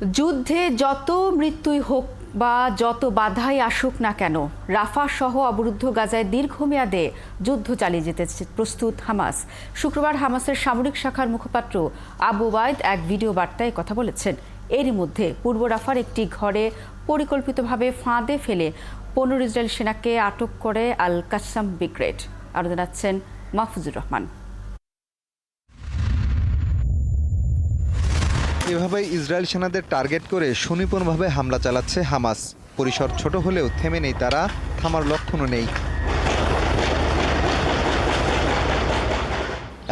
যুদ্ধে যত মৃত্যুই হোক বা যত বাধাই আসুক না কেন, রাফা সহ অবরুদ্ধ গাজায় দীর্ঘমেয়াদে যুদ্ধ চালিয়ে যেতে প্রস্তুত হামাস। শুক্রবার হামাসের সামরিক শাখার মুখপাত্র আবু ওয়াইদ এক ভিডিও বার্তায় কথা বলেছেন। এরই মধ্যে পূর্ব রাফার একটি ঘরে পরিকল্পিতভাবে ফাঁদে ফেলে 15 ইসরায়েল সেনাকে আটক করে আল কাসাম ব্রিগেড। আরও জানাচ্ছেন মাহফুজুর রহমান। এভাবেই ইসরায়েল সেনাদের টার্গেট করে সুনিপুণভাবে হামলা চালাচ্ছে হামাস। পরিসর ছোট হলেও থেমে নেই তারা, থামার লক্ষণও নেই।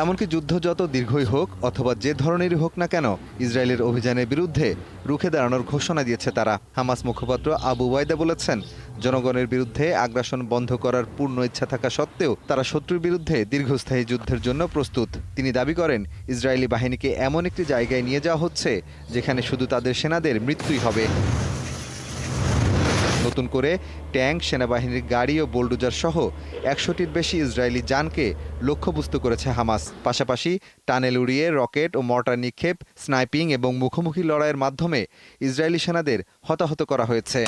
এমনকি যুদ্ধ যত দীর্ঘই হোক অথবা যে ধরনেরই হোক না কেন, ইসরায়েলের অভিযানের বিরুদ্ধে রুখে দাঁড়ানোর ঘোষণা দিয়েছে তারা। হামাস মুখপাত্র আবু ওয়াইদা বলেছেন, জনগণের বিরুদ্ধে আগ্রাসন বন্ধ করার পূর্ণ ইচ্ছা থাকা সত্ত্বেও তারা শত্রুর বিরুদ্ধে দীর্ঘস্থায়ী যুদ্ধের জন্য প্রস্তুত। তিনি দাবি করেন, ইসরায়েলি বাহিনীকে এমন একটি জায়গায় নিয়ে যাওয়া হচ্ছে যেখানে শুধু তাদের সেনাদের মৃত্যুই হবে। নতুন করে ট্যাঙ্ক, সেনাবাহিনীর গাড়ি ও বোলডোজার সহ 100টির বেশি ইসরায়েলি যানকে লক্ষ্যবস্তু করেছে হামাস। পাশাপাশি টানেল উড়িয়ে রকেট ও মর্টার নিক্ষেপ, স্নাইপিং এবং মুখোমুখি লড়াইয়ের মাধ্যমে ইসরায়েলি সেনাদের হতাহত করা হয়েছে।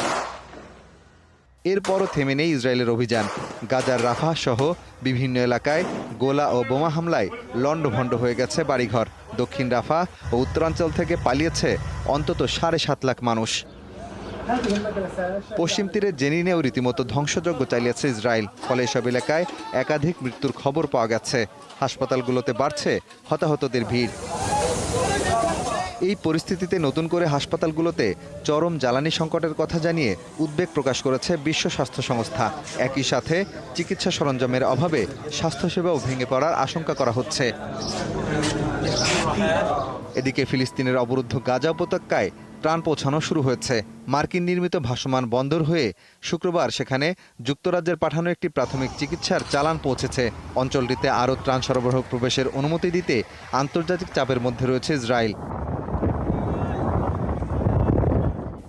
এরপরও থেমে নেই ইসরায়েলের অভিযান। গাজার রাফা সহ বিভিন্ন এলাকায় গোলা ও বোমা হামলায় লণ্ডভণ্ড হয়ে গেছে বাড়িঘর। দক্ষিণ রাফা ও উত্তরাঞ্চল থেকে পালিয়েছে অন্তত 7.5 লাখ মানুষ। পশ্চিম তীরে জেনিনেও রীতিমতো ধ্বংসযজ্ঞ চালিয়েছে ইসরায়েল। ফলে এসব এলাকায় একাধিক মৃত্যুর খবর পাওয়া গেছে। হাসপাতালগুলোতে বাড়ছে হতাহতদের ভিড়। এই পরিস্থিতিতে নতুন করে হাসপাতালগুলোতে চরম জ্বালানি সংকটের কথা জানিয়ে উদ্বেগ প্রকাশ করেছে বিশ্ব স্বাস্থ্য সংস্থা। একই সাথে চিকিৎসা সরঞ্জামের অভাবে স্বাস্থ্যসেবাও ভেঙে পড়ার আশঙ্কা করা হচ্ছে। এদিকে ফিলিস্তিনের অবরুদ্ধ গাজা উপত্যকায় ত্রাণ পৌঁছানো শুরু হয়েছে। মার্কিন নির্মিত ভাসমান বন্দর হয়ে শুক্রবার সেখানে যুক্তরাজ্যের পাঠানো একটি প্রাথমিক চিকিৎসার চালান পৌঁছেছে। অঞ্চলটিতে আরও ত্রাণ সরবরাহ প্রবেশের অনুমতি দিতে আন্তর্জাতিক চাপের মধ্যে রয়েছে ইসরায়েল।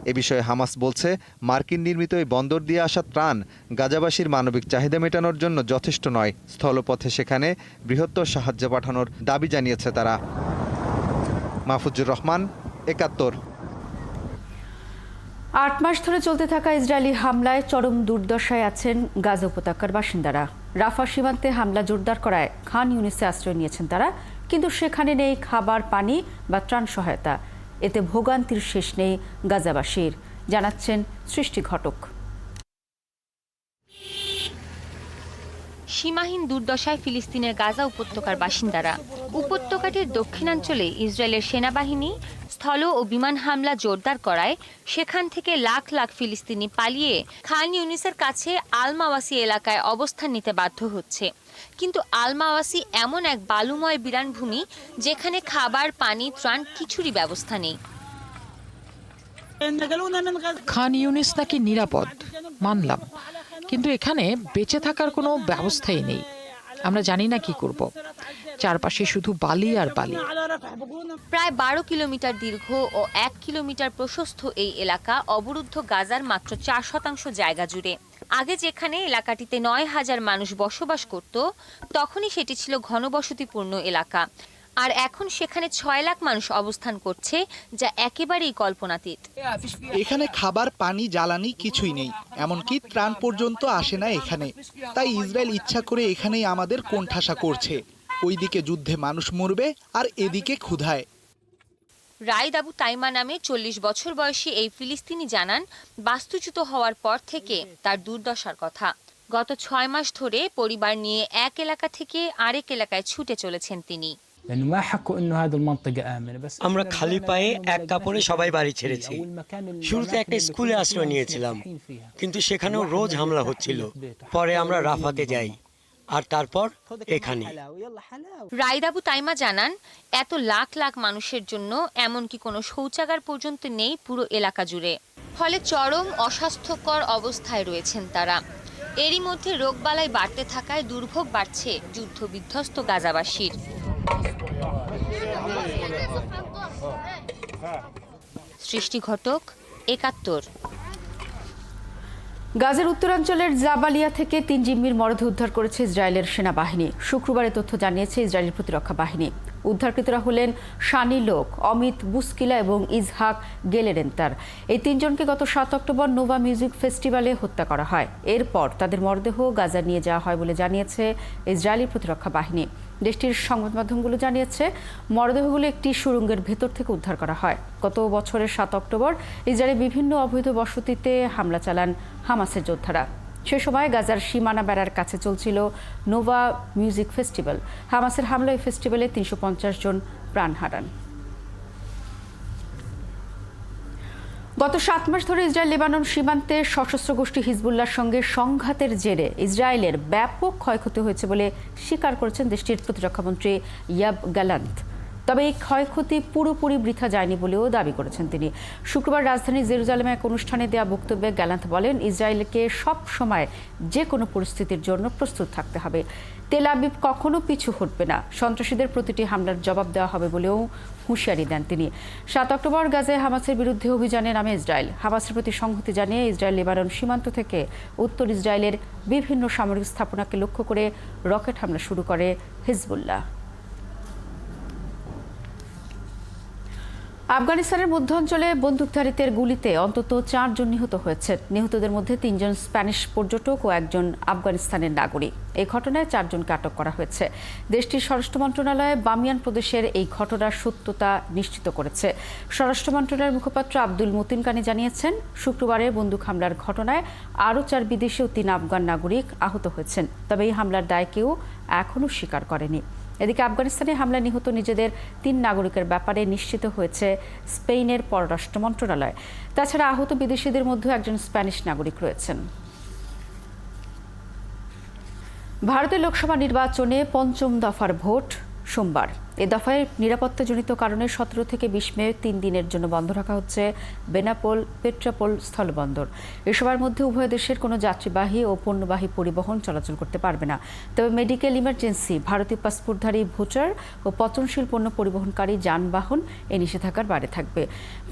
এ বিষয়ে হামাস বলছে, মার্কিন নির্মিত এই বন্দর দিয়ে আসা ত্রাণ গাজাবাসীর মানবিক চাহিদা মেটানোর জন্য যথেষ্ট নয়। স্থলপথে সেখানে বৃহত্তর সাহায্য পাঠানোর দাবি জানিয়েছে তারা। মাহফুজুর রহমান, ৭১। ৮ মাস ধরে চলতে থাকা ইসরায়েলি হামলায় চরম দুর্দশায় আছেন গাজা উপত্যকার বাসিন্দারা। রাফা সীমান্তে হামলা জোরদার করায় খান ইউনিসে আশ্রয় নিয়েছেন তারা, কিন্তু সেখানে নেই খাবার, পানি বা ত্রাণ সহায়তা। এতে ভোগান্তির শেষ নেই গাজাবাসীর, জানাচ্ছেন সৃষ্টি ঘটক। সীমাহীন দুর্দশায় ফিলিস্তিনের গাজা উপত্যকার বাসিন্দারা। উপত্যকাটির দক্ষিণাঞ্চলে ইসরায়েলের সেনাবাহিনী স্থল ও বিমান হামলা জোরদার করায় সেখান থেকে লাখ লাখ ফিলিস্তিনি পালিয়ে খান ইউনিসের কাছে আল মাওয়াসি এলাকায় অবস্থান নিতে বাধ্য হচ্ছে। কিন্তু আল মাওয়াসি এমন এক বালুময় বিরানভূমি যেখানে খাবার, পানি, ত্রাণ কিছুরই ব্যবস্থা নেই। খান ইউনিস নাকি নিরাপদ, মানলাম, কিন্তু এখানে বেঁচে থাকার কোনো ব্যবস্থাই নেই। আমরা জানি না কি করব। চারপাশে শুধু বালি আর বালি। প্রায় 12 কিলোমিটার দীর্ঘ ও 1 কিলোমিটার প্রশস্ত এই এলাকা অবরুদ্ধ গাজার মাত্র 4% জায়গা জুড়ে। আগে যেখানে এলাকাটিতে 9,000 মানুষ বসবাস করত, তখনই সেটি ছিল ঘনবসতিপূর্ণ এলাকা। আর এখন সেখানে 6 লাখ মানুষ অবস্থান করছে, যা একেবারেই কল্পনাতীত। এখানে খাবার, পানি, জ্বালানি কিছুই নেই, এমনকি ত্রাণ পর্যন্ত আসে না এখানে। তাই ইসরায়েল ইচ্ছা করে এখানেই আমাদের কোণঠাসা করছে। ওইদিকে যুদ্ধে মানুষ মরবে আর এদিকে ক্ষুধায়। রাইদ আবু তাইমা নামে 40 বছর বয়সী এই ফিলিস্তিনি জানান, বাস্তুচ্যুত হওয়ার পর থেকে তার দুর্দশার কথা। গত 6 মাস ধরে পরিবার নিয়ে এক এলাকা থেকে আরেক এলাকায় ছুটে চলেছেন তিনি। আমরা খালি পায়ে এক কাপড়ে সবাই বাড়ি ছেড়েছি। শুরুতে একটা স্কুলে আশ্রয় নিয়েছিলাম, কিন্তু সেখানেও রোজ হামলা হচ্ছিল। পরে আমরা রাফাতে যাই, আর তারপর এখানে। রাইদ আবু তাইমা জানান, এত লাখ লাখ মানুষের জন্য এমনকি কোনো শৌচাগার পর্যন্ত নেই পুরো এলাকা জুড়ে। ফলে চরম অস্বাস্থ্যকর অবস্থায় রয়েছেন তারা। এরই মধ্যে রোগবালাই বাড়তে থাকায় দুর্ভোগ বাড়ছে যুদ্ধ বিধ্বস্ত গাজাবাসীর। সৃষ্টি ঘটক, ৭১। গাজার উত্তরাঞ্চলের জাবালিয়া থেকে 3 জিম্মির মরদেহ উদ্ধার করেছে ইসরায়েলের সেনাবাহিনী। শুক্রবার এ তথ্য জানিয়েছে ইসরায়েলের প্রতিরক্ষা বাহিনী। উদ্ধারকৃতরা হলেন শানি লোক, অমিত বুস্কিলা এবং ইজহাক গেলেরেন্তার। এই তিনজনকে গত 7 অক্টোবর নোভা মিউজিক ফেস্টিভ্যালে হত্যা করা হয়। এরপর তাদের মরদেহ গাজা নিয়ে যাওয়া হয় বলে জানিয়েছে ইসরায়েলি প্রতিরক্ষা বাহিনী। দেশটির সংবাদ মাধ্যমগুলো জানিয়েছে মরদেহগুলো একটি সুড়ঙ্গের ভেতর থেকে উদ্ধার করা হয়। গত বছরের 7 অক্টোবর ইসরায়েলের বিভিন্ন অবৈধ বসতিতে হামলা চালান হামাসের যোদ্ধারা। সে সময় গাজার সীমানা বেড়ার কাছে চলছিল নোভা মিউজিক ফেস্টিভ্যাল। হামাসের হামলায় এই ফেস্টিভ্যালে 350 জন প্রাণ হারান। গত 7 মাস ধরে ইসরায়েল লেবানন সীমান্তে সশস্ত্র গোষ্ঠী হিজবুল্লাহর সঙ্গে সংঘাতের জেরে ইসরায়েলের ব্যাপক ক্ষয়ক্ষতি হয়েছে বলে স্বীকার করেছেন দেশটির প্রতিরক্ষামন্ত্রী ইয়াব গ্যালান্ট। তবে এই ক্ষয়ক্ষতি পুরোপুরি বৃথা যায়নি বলেও দাবি করেছেন তিনি। শুক্রবার রাজধানী জেরুজালেমে এক অনুষ্ঠানে দেওয়া বক্তব্যে গ্যালান্ট বলেন, ইসরায়েলকে সব সময় যে কোনো পরিস্থিতির জন্য প্রস্তুত থাকতে হবে। তেল আবিব কখনো পিছু হটবে না। সন্ত্রাসীদের প্রতিটি হামলার জবাব দেওয়া হবে বলেও হুঁশিয়ারি দেন তিনি। 7 অক্টোবর গাজায় হামাসের বিরুদ্ধে অভিযানে নামে ইসরায়েল। হামাসের প্রতি সংহতি জানিয়ে ইসরায়েল লেবানন সীমান্ত থেকে উত্তর ইসরায়েলের বিভিন্ন সামরিক স্থাপনাকে লক্ষ্য করে রকেট হামলা শুরু করে হিজবুল্লাহ। আফগানিস্তানের মধ্যাঞ্চলে বন্দুকধারীদের গুলিতে অন্তত 4 জন নিহত হয়েছে। নিহতদের মধ্যে 3 জন স্প্যানিশ পর্যটক ও একজন আফগানিস্তানের নাগরিক। এই ঘটনায় 4 জনকে আটক করা হয়েছে। দেশটির স্বরাষ্ট্র মন্ত্রণালয় বামিয়ান প্রদেশের এই ঘটনার সত্যতা নিশ্চিত করেছে। স্বরাষ্ট্র মন্ত্রণালয়ের মুখপাত্র আব্দুল মতিন কানি জানিয়েছেন, শুক্রবারে বন্দুক হামলার ঘটনায় আরও 4 বিদেশি ও 3 আফগান নাগরিক আহত হয়েছেন। তবে এই হামলার দায় কেউ এখনও স্বীকার করেনি। এদিকে আফগানিস্তানে হামলায় নিহত নিজেদের 3 নাগরিকের ব্যাপারে নিশ্চিত হয়েছে স্পেনের পররাষ্ট্র মন্ত্রণালয়। তাছাড়া আহত বিদেশিদের মধ্যে একজন স্প্যানিশ নাগরিক রয়েছেন। ভারতের লোকসভা নির্বাচনে 5ম দফার ভোট সোমবার। এ দফায় নিরাপত্তাজনিত কারণে 17 থেকে 20 মে 3 দিনের জন্য বন্ধ রাখা হচ্ছে বেনাপোল পেট্রাপোল স্থলবন্দর। এ সময়ের মধ্যে উভয় দেশের কোনো যাত্রীবাহী ও পণ্যবাহী পরিবহন চলাচল করতে পারবে না। তবে মেডিকেল ইমার্জেন্সি, ভারতীয় পাসপোর্টধারী ভোটার ও পচনশীল পণ্য পরিবহনকারী যানবাহন এই নিষেধাজ্ঞার বাইরে থাকবে।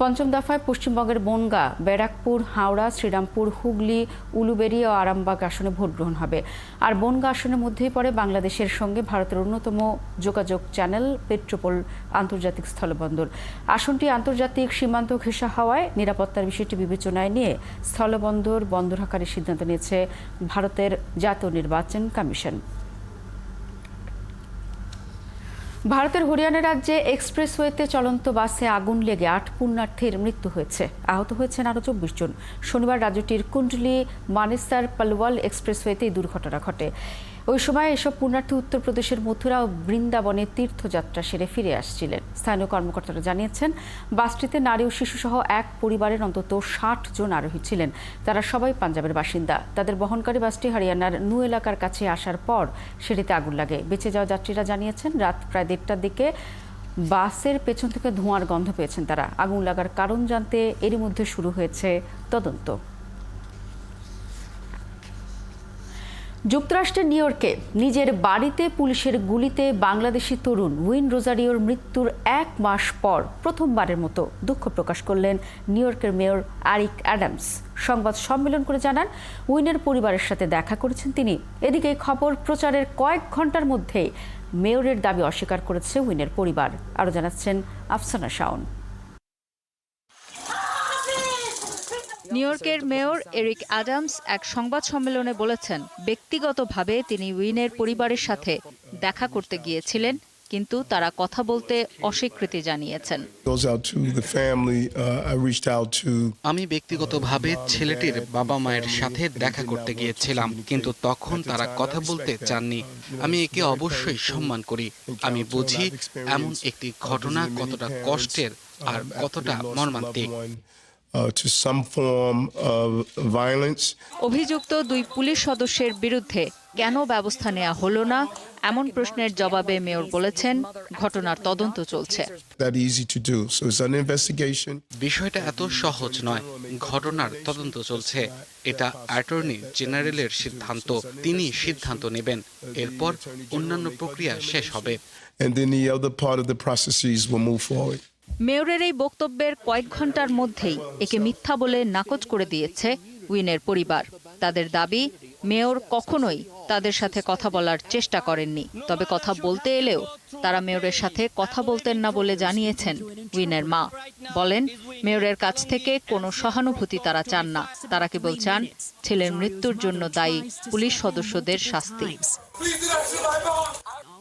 5ম দফায় পশ্চিমবঙ্গের বনগাঁ, ব্যারাকপুর, হাওড়া, শ্রীরামপুর, হুগলি, উলুবেড়িয়া ও আরামবাগ আসনে ভোট গ্রহণ হবে। আর বনগাঁ আসনের মধ্যেই পড়ে বাংলাদেশের সঙ্গে ভারতের অন্যতম যোগাযোগ চ্যানেল পেট্রাপোল আন্তর্জাতিক স্থলবন্দর। আসনটি আন্তর্জাতিক সীমান্ত ঘেঁষা হওয়ায় নিরাপত্তার বিষয়টি বিবেচনায় নিয়ে স্থলবন্দর বন্ধ রাখার সিদ্ধান্ত নিয়েছে ভারতের জাতীয় নির্বাচন কমিশন। ভারতের হরিয়ানা রাজ্যে এক্সপ্রেসওয়েতে চলন্ত বাসে আগুন লেগে 8 পুণ্যার্থীর মৃত্যু হয়েছে। আহত হয়েছেন আরও 24 জন। শনিবার রাজ্যটির কুণ্ডলি মানেসার পালওয়াল এক্সপ্রেসওয়েতে এই দুর্ঘটনা ঘটে। ওই সময় এসব পুণ্যার্থী উত্তরপ্রদেশের মথুরা ও বৃন্দাবনে তীর্থযাত্রা সেরে ফিরে আসছিলেন। স্থানীয় কর্মকর্তারা জানিয়েছেন, বাসটিতে নারী ও শিশুসহ এক পরিবারের অন্তত 60 জন আরোহী ছিলেন। তারা সবাই পাঞ্জাবের বাসিন্দা। তাদের বহনকারী বাসটি হরিয়ানার নু এলাকার কাছে আসার পর সেটিতে আগুন লাগে। বেঁচে যাওয়া যাত্রীরা জানিয়েছেন, রাত প্রায় 1:30টার দিকে বাসের পেছন থেকে ধোঁয়ার গন্ধ পেয়েছেন তারা। আগুন লাগার কারণ জানতে এরই মধ্যে শুরু হয়েছে তদন্ত। যুক্তরাষ্ট্রের নিউ ইয়র্কে নিজের বাড়িতে পুলিশের গুলিতে বাংলাদেশি তরুণ উইন রোজারিওর মৃত্যুর 1 মাস পর প্রথমবারের মতো দুঃখ প্রকাশ করলেন নিউ ইয়র্কের মেয়র এরিক অ্যাডামস। সংবাদ সম্মেলন করে জানান, উইনের পরিবারের সাথে দেখা করেছেন তিনি। এদিকে খবর প্রচারের কয়েক ঘন্টার মধ্যেই মেয়রের দাবি অস্বীকার করেছে উইনের পরিবার। আরও জানাচ্ছেন আফসানা শাওন। নিউ ইয়র্কের মেয়র এরিক অ্যাডামস এক সংবাদ সম্মেলনে বলেছেন, ব্যক্তিগতভাবে তিনি উইনের পরিবারের সাথে দেখা করতে গিয়েছিলেন, কিন্তু তারা কথা বলতে অস্বীকৃতি জানিয়েছেন। আমি ব্যক্তিগতভাবে ছেলেটির বাবা মায়ের সাথে দেখা করতে গিয়েছিলাম, কিন্তু তখন তারা কথা বলতে চাননি। আমি একে অবশ্যই সম্মান করি। আমি বুঝি এমন একটি ঘটনা কতটা কষ্টের আর কতটা মর্মান্তিক। অভিযুক্ত 2 পুলিশ সদস্যের বিরুদ্ধে কেন ব্যবস্থা নেওয়া হলো না, এমন প্রশ্নের জবাবে মেয়র বলেছেন, ঘটনার তদন্ত চলছে। বিষয়টা এত সহজ নয়। ঘটনার তদন্ত চলছে। এটা অ্যাটর্নি জেনারেলের সিদ্ধান্ত। তিনি সিদ্ধান্ত নেবেন। এরপর অন্যান্য প্রক্রিয়া শেষ হবে। মেয়রের এই বক্তব্যের কয়েক ঘন্টার মধ্যেই একে মিথ্যা বলে নাকচ করে দিয়েছে উইনের পরিবার। তাদের দাবি, মেয়র কখনোই তাদের সাথে কথা বলার চেষ্টা করেননি। তবে কথা বলতে এলেও তারা মেয়রের সাথে কথা বলতেন না বলে জানিয়েছেন উইনের মা। বলেন, মেয়রের কাছ থেকে কোনো সহানুভূতি তারা চান না। তারা কেবল চান ছেলের মৃত্যুর জন্য দায়ী পুলিশ সদস্যদের শাস্তি।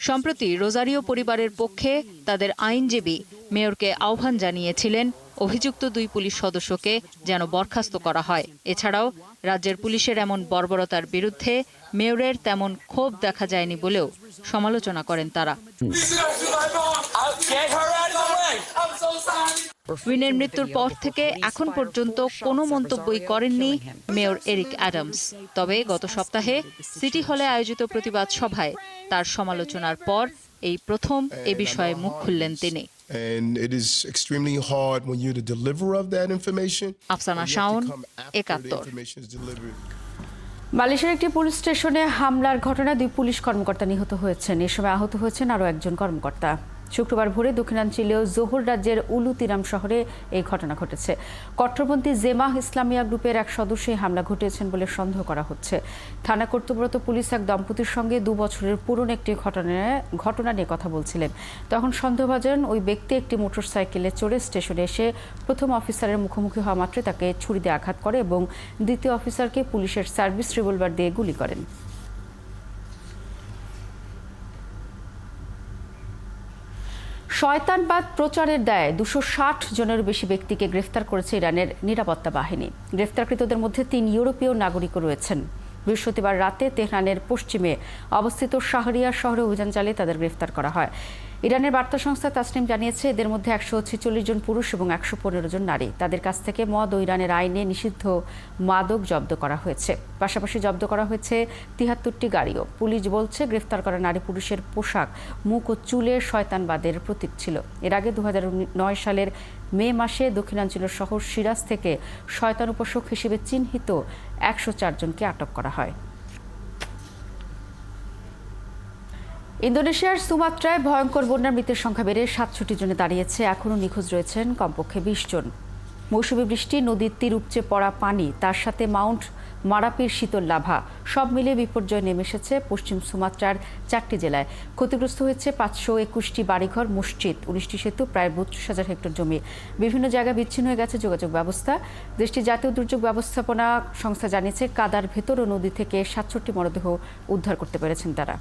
সম্প্রতি রোজারিও পরিবারের পক্ষে তাদের আইনজীবী মেয়রকে আহ্বান জানিয়েছিলেন অভিযুক্ত 2 পুলিশ সদস্যকে যেন বরখাস্ত করা হয়। এছাড়াও রাজ্যের পুলিশের এমন বর্বরতার বিরুদ্ধে মেয়রের তেমন ক্ষোভ দেখা যায়নি বলেও সমালোচনা করেন তারা। উইনের মৃত্যুর পর থেকে এখন পর্যন্ত কোনো মন্তব্যই করেননি মেয়র এরিক অ্যাডামস। তবে গত সপ্তাহে সিটি হলে আয়োজিত প্রতিবাদ সভায় তার সমালোচনার পর এই প্রথম এ বিষয়ে মুখ খুললেন তিনি। আফসানা শাওন, একাত্তর। মালয়েশিয়ার একটি পুলিশ স্টেশনে হামলার ঘটনায় 2 পুলিশ কর্মকর্তা নিহত হয়েছেন। এ সময় আহত হয়েছেন আরও একজন কর্মকর্তা। শুক্রবার ভোরে দক্ষিণাঞ্চলীয় জোহর রাজ্যের উলু তিরাম শহরে এই ঘটনা ঘটেছে। কট্টরপন্থী জেমাহ ইসলামিয়া গ্রুপের এক সদস্যই হামলা ঘটিয়েছেন বলে সন্দেহ করা হচ্ছে। থানা কর্তব্যরত পুলিশ এক দম্পতির সঙ্গে 2 বছরের পুরনো একটি ঘটনা নিয়ে কথা বলছিলেন। তখন সন্দেহভাজন ওই ব্যক্তি একটি মোটরসাইকেলে চড়ে স্টেশনে এসে প্রথম অফিসারের মুখোমুখি হওয়া মাত্রই তাকে ছুরি দিয়ে আঘাত করে এবং দ্বিতীয় অফিসারকে পুলিশের সার্ভিস রিভলভার দিয়ে গুলি করেন। শয়তানবাদ প্রচারের দায়ে 260 জনের বেশি ব্যক্তিকে গ্রেফতার করেছে ইরানের নিরাপত্তা বাহিনী। গ্রেফতারকৃতদের মধ্যে 3 ইউরোপীয় নাগরিকও রয়েছেন। বৃহস্পতিবার রাতে তেহরানের পশ্চিমে অবস্থিত শাহরিয়ার শহরে অভিযান চালিয়ে তাদের গ্রেফতার করা হয়। ইরানের বার্তা সংস্থা তাসনিম জানিয়েছে, এদের মধ্যে 146 জন পুরুষ এবং 115 জন নারী। তাদের কাছ থেকে মদ ও ইরানের আইনে নিষিদ্ধ মাদক জব্দ করা হয়েছে। পাশাপাশি জব্দ করা হয়েছে 73টি গাড়িও। পুলিশ বলছে, গ্রেফতার করা নারী পুরুষের পোশাক, মুখ ও চুলের শয়তানবাদের প্রতীক ছিল। এর আগে 2009 সালের মে মাসে দক্ষিণাঞ্চলের শহর সিরাজ থেকে শয়তান উপাসক হিসেবে চিহ্নিত 104 জনকে আটক করা হয়। ইন্দোনেশিয়ার সুমাত্রায় ভয়ঙ্কর বন্যার মৃতের সংখ্যা বেড়ে 67 জনে দাঁড়িয়েছে। এখনও নিখোঁজ রয়েছেন কমপক্ষে 20 জন। মৌসুমী বৃষ্টি, নদীর তীর উপচে পড়া পানি, তার সাথে মাউন্ট মারাপির শীতল লাভা, সব মিলিয়ে বিপর্যয় নেমে এসেছে পশ্চিম সুমাত্রার 4টি জেলায়। ক্ষতিগ্রস্ত হয়েছে 521টি বাড়িঘর, মসজিদ, 19টি সেতু, প্রায় 32,000 হেক্টর জমি। বিভিন্ন জায়গায় বিচ্ছিন্ন হয়ে গেছে যোগাযোগ ব্যবস্থা। দেশটির জাতীয় দুর্যোগ ব্যবস্থাপনা সংস্থা জানিয়েছে, কাদার ভেতর ও নদী থেকে 67টি মরদেহ উদ্ধার করতে পেরেছেন তারা।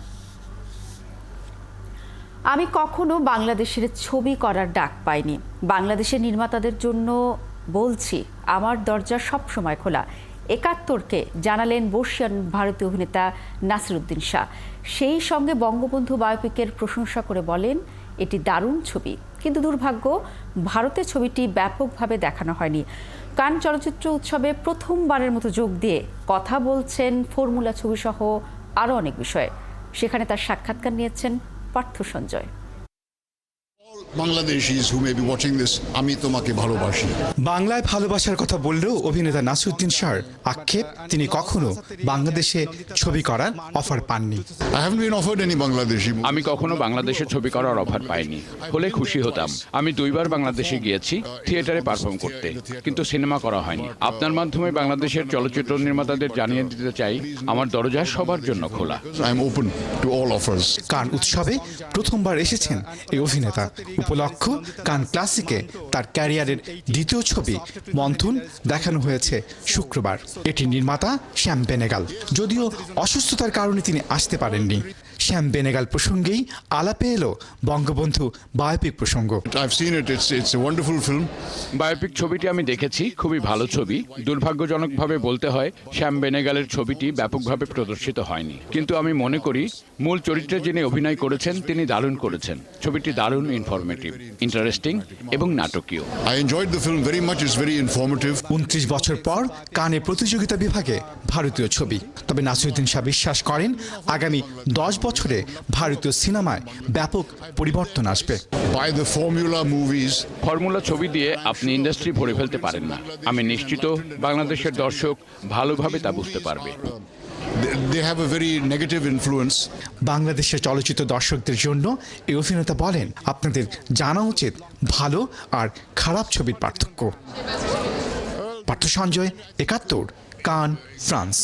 আমি কখনো বাংলাদেশের ছবি করার ডাক পাইনি। বাংলাদেশের নির্মাতাদের জন্য বলছি, আমার দরজা সব সময় খোলা। 71কে জানালেন বর্ষিয়ান ভারতীয় অভিনেতা নাসিরুদ্দিন শাহ। সেই সঙ্গে বঙ্গবন্ধু বায়োপিকের প্রশংসা করে বলেন, এটি দারুণ ছবি। কিন্তু দুর্ভাগ্য, ভারতে ছবিটি ব্যাপকভাবে দেখানো হয়নি। কান চলচ্চিত্র উৎসবে প্রথমবারের মতো যোগ দিয়ে কথা বলছেন ফর্মুলা ছবিসহ আরও অনেক বিষয়ে। সেখানে তার সাক্ষাৎকার নিয়েছেন Partha Sanjay. Bangladeshis who may be watching this, আমি তোমাকে ভালোবাসি। বাংলায় ভালোবাসার কথা বললেও অভিনেতা নাসিরুদ্দিন শাহর আক্ষেপ, তিনি কখনো বাংলাদেশে ছবি করার অফার পাননি। I haven't been offered any Bangladeshi movie. আমি কখনো বাংলাদেশে ছবি করার অফার পাইনি, হলে খুশি হতাম। আমি 2 বার বাংলাদেশে গিয়েছি থিয়েটারে পারফর্ম করতে, কিন্তু সিনেমা করা হয়নি। আপনার মাধ্যমে বাংলাদেশের চলচ্চিত্র নির্মাতাদের জানিয়ে দিতে চাই, আমার দরজা সবার জন্য খোলা। I am open to all offers. কান উৎসবে প্রথমবার এসেছেন এই অভিনেতা। উপলক্ষ কান ক্লাসিকে তার ক্যারিয়ারের দ্বিতীয় ছবি মন্থন দেখানো হয়েছে শুক্রবার। এটি নির্মাতা শ্যাম বেনেগাল। যদিও অসুস্থতার কারণে তিনি আসতে পারেননি। শ্যাম বেনেগাল প্রসঙ্গেই আলাপে এলো বঙ্গবন্ধু বায়োপিক প্রসঙ্গ। I've seen it. It's a wonderful film. Biopic ছবিটি আমি দেখেছি, খুবই ভালো ছবি। দুর্ভাগ্যজনকভাবে বলতে হয়, শ্যাম বেনেগালের ছবিটি ব্যাপকভাবে প্রদর্শিত হয়নি। কিন্তু আমি মনে করি মূল চরিত্রে যিনি অভিনয় করেছেন তিনি দারুণ করেছেন। ছবিটি দারুণ ইনফরমেটিভ, ইন্টারেস্টিং এবং নাটকীয়। I enjoyed the film very much. It's very informative. 29 বছর পর কানে প্রতিযোগিতা বিভাগে ভারতীয় ছবি। তবে নাসিরুদ্দিন শাহ বিশ্বাস করেন, আগামী 10 বছরে ভারতীয় সিনেমায় ব্যাপক পরিবর্তন আসবে। By the formula movies. Formula ছবি দিয়ে আপনি ইন্ডাস্ট্রি ভরে ফেলতে পারেন না। আমি নিশ্চিত বাংলাদেশের দর্শক ভালোভাবে তা বুঝতে পারবে। They have a very negative influence. বাংলাদেশের চলচ্চিত্র দর্শকদের জন্য এই অভিনেতা বলেন, আপনাদের জানা উচিত ভালো আর খারাপ ছবির পার্থক্য। পার্থ সঞ্জয়, 71, কান, ফ্রান্স।